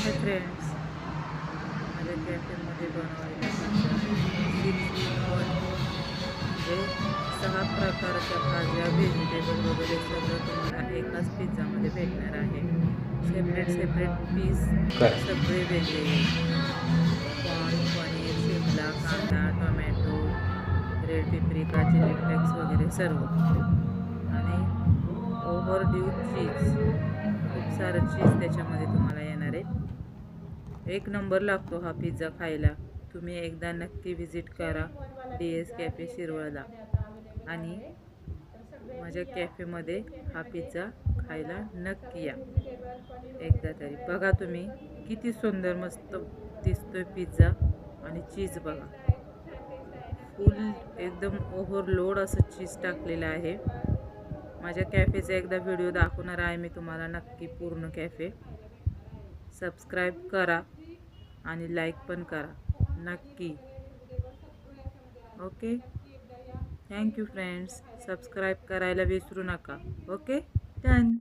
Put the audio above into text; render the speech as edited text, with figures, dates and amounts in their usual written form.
Hi friends, माझ्या कॅफेमध्ये बनवायला म्हणजे 6 प्रकारच्या भाज्या, व्हेजिटेबल वगैरे सगळं तुम्हाला एकाच पिझ्झामध्ये भेटणार आहे. सेपरेट पीस कर सगळे वेगळे. कॉर्न, पनीर, शिमला, कांदा, tomato, red paprika, chilli flakes वगैरे सर्व. आणि ओव्हरड्यू चीज, खूप सारं चीज त्याच्यामध्ये तुम्हाला येणार आहे. एक नंबर लागतो हा पिझ्झा खायला. तुम्ही एकदा नक्की व्हिजिट करा DS कॅफे शिरवळला आणि माझ्या कॅफेमध्ये हा पिझ्झा खायला नक्की या एकदा तरी. बघा तुम्ही किती सुंदर मस्त दिसतोय पिझ्झा आणि चीज बघा. फुल एकदम ओव्हरलोड असं चीज टाकलेलं आहे. माझ्या कॅफेचा एकदा व्हिडिओ दाखवणार आहे मी तुम्हाला नक्की पूर्ण कॅफे. सबस्क्राईब करा आणि लाईक पण करा नक्की. Okay, thank you friends. सबस्क्राईब करायला विसरू नका. Okay, done.